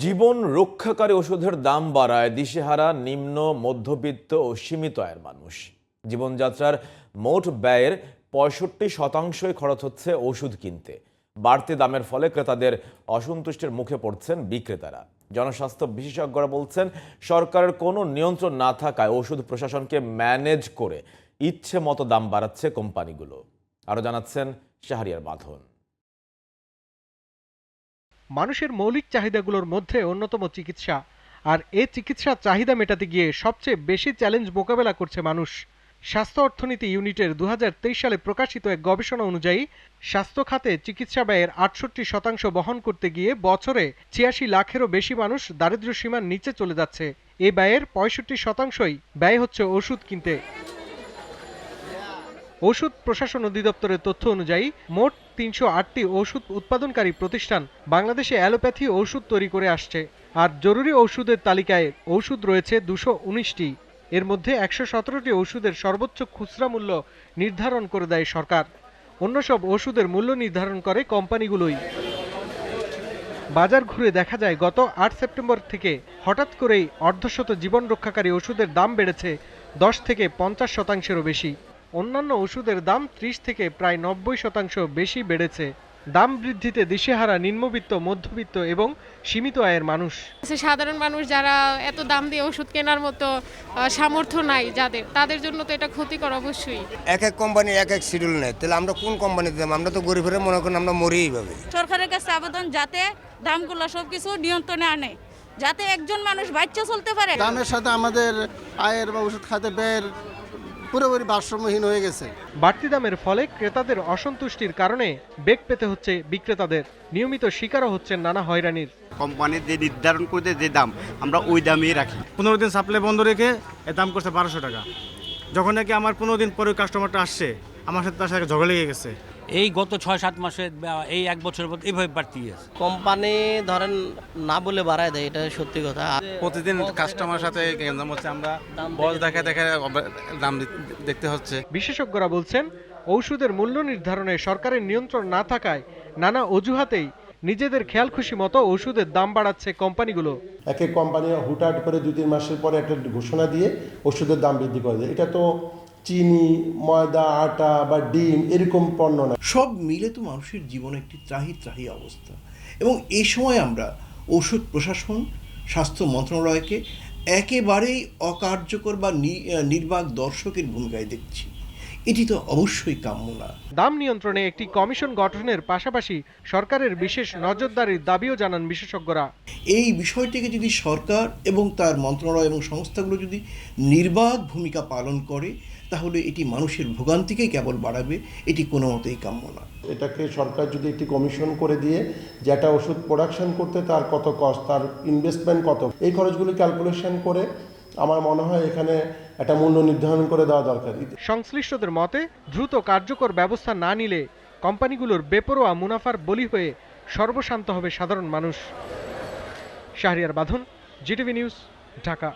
জীবন রক্ষাকারী ওষুধের দাম বাড়ায় দিশেহারা নিম্ন মধ্যবিত্ত ও সীমিত আয়ের মানুষ। জীবনযাত্রার মোট ব্যয়ের ৬৫% খরচ হচ্ছে ওষুধ কিনতে। বাড়তি দামের ফলে ক্রেতাদের অসন্তুষ্টির মুখে পড়ছেন বিক্রেতারা। জনস্বাস্থ্য বিশেষজ্ঞরা বলছেন, সরকারের কোনো নিয়ন্ত্রণ না থাকায় ওষুধ প্রশাসনকে ম্যানেজ করে ইচ্ছে মতো দাম বাড়াচ্ছে কোম্পানিগুলো। আরও জানাচ্ছেন শাহরিয়ার বাঁধন। মানুষের মৌলিক চাহিদাগুলোর মধ্যে অন্যতম চিকিৎসা, আর এই চিকিৎসার চাহিদা মেটাতে গিয়ে সবচেয়ে বেশি চ্যালেঞ্জ মোকাবেলা করছে মানুষ। স্বাস্থ্য অর্থনীতি ইউনিটের ২০২৩ সালে প্রকাশিত এক গবেষণা অনুযায়ী স্বাস্থ্য খাতে চিকিৎসা ব্যয়ের ৬৮% বহন করতে গিয়ে বছরে ৮৬ লাখেরও বেশি মানুষ দারিদ্র্য সীমার নিচে চলে যাচ্ছে। এই ব্যয়ের ৬৫%ই ব্যয় হচ্ছে ওষুধ কিনতে। ওষুধ প্রশাসন অধিদপ্তরের তথ্য অনুযায়ী মোট ৩০৮টি ওষুধ উৎপাদনকারী প্রতিষ্ঠান বাংলাদেশে অ্যালোপ্যাথি ওষুধ তৈরি করে আসছে, আর জরুরি ওষুধের তালিকায় ওষুধ রয়েছে ২১৯টি। এর মধ্যে ১১৭টি ওষুধের সর্বোচ্চ খুচরা মূল্য নির্ধারণ করে দেয় সরকার। অন্য সব ওষুধের মূল্য নির্ধারণ করে কোম্পানিগুলোই। বাজার ঘুরে দেখা যায়, গত ৮ সেপ্টেম্বর থেকে হঠাৎ করেই অর্ধশত জীবন রক্ষাকারী ওষুধের দাম বেড়েছে ১০ থেকে ৫০%-এরও বেশি। অন্যান্য ওষুধের দাম ৩০ থেকে প্রায় ৯০% বেশি বেড়েছে। দাম বৃদ্ধিতে দিশেহারা নিম্নবিত্ত, মধ্যবিত্ত এবং সীমিত আয়ের মানুষ। সাধারণ মানুষ যারা এত দাম দিয়ে ওষুধ কেনার মতো সামর্থ্য নাই যাদের, তাদের জন্য তো এটা ক্ষতিকর অবশ্যই। এক এক কোম্পানি এক এক শিডিউল নেয়, তাহলে আমরা কোন কোম্পানিতে দাম? আমরা তো গরিবের মনে করেন আমরা মরি এইভাবে। সরকারের কাছে আবেদন যাতে দামগুলো সবকিছু নিয়ন্ত্রণে আনে, যাতে একজন মানুষ বাচ্চা চলতে পারে। দামের সাথে আমাদের আয়ের বা ওষুধ খাতে ব্যয়ের পুরোপুরি ভারসাম্যহীন হয়ে গেছে। বাড়তি দামের ফলে ক্রেতাদের অসন্তুষ্টির কারণে বেগ পেতে হচ্ছে বিক্রেতাদের। নিয়মিত শিকারও হচ্ছেন নানা হয়রানির। কোম্পানি যে নির্ধারণ করে যে দাম, আমরা ওই দামেই রাখি। 15 দিন সাপ্লাই বন্ধ রেখে এর দাম করছে 1200 টাকা। যখন নাকি আমার 15 দিন পরে কাস্টমারটা আসছে, আমার সাথে তার সাথে ঝগড়া লেগে গেছে। এই গত ৬-৭ মাসে, এই 1 বছরের মধ্যে এইভাবে বাড়তি গেছে। কোম্পানি ধরেন না বলে বাড়ায় দেয়, এটা সত্যি কথা। প্রতিদিন কাস্টমার সাথে দাম হচ্ছে, আমরা বস দেখা দাম দেখতে হচ্ছে। বিশেষজ্ঞরা বলছেন, ঔষধের মূল্য নির্ধারণে সরকারের নিয়ন্ত্রণ না থাকায় নানা অজুহাতেই নিজেদের খেয়াল খুশি মতো ওষুধের দাম বাড়াচ্ছে কোম্পানিগুলো। এক এক কোম্পানি হুটহাট করে ২-৩ মাসের পরে একটা ঘোষণা দিয়ে ওষুধের দাম বৃদ্ধি করে দেয়। এটা তো চিনি, ময়দা, আটা বা ডিম এরকম পণ্য না। সব মিলে তো মানুষের জীবনে একটি ত্রাহি অবস্থা, এবং এই সময় আমরা ওষুধ প্রশাসন, স্বাস্থ্য মন্ত্রণালয়কে একেবারেই অকার্যকর বা নির্বাক দর্শকের ভূমিকায় দেখছি। এটি তো অবশ্যই কাম্য না। দাম নিয়ন্ত্রণে একটি কমিশন গঠনের পাশাপাশি সরকারের বিশেষ নজরদারির দাবিও জানান বিশেষজ্ঞরা। এই বিষয়টিকে যদি সরকার এবং তার মন্ত্রণালয় এবং সংস্থাগুলো যদি নির্বাক ভূমিকা পালন করে, তাহলে এটি মানুষের ভোগান্তিকেই কেবল বাড়াবে, এটি কোনো মতেই কাম্য না। এটাকে সরকার যদি একটি কমিশন করে দিয়ে, যেটা ওষুধ প্রোডাকশন করতে তার কত কস্ট, তার ইনভেস্টমেন্ট কত, এই খরচগুলো ক্যালকুলেশন করে আমার মনে হয় এখানে একটা মূল্য নির্ধারণ করে দেওয়া দরকার। সংশ্লিষ্টদের মতে, দ্রুত কার্যকর ব্যবস্থা না নিলে কোম্পানিগুলোর বেপরোয়া মুনাফার বলি হয়ে সর্বশান্ত হবে সাধারণ মানুষ। শাহরিয়ার বাঁধন, জিটিভি নিউজ, ঢাকা।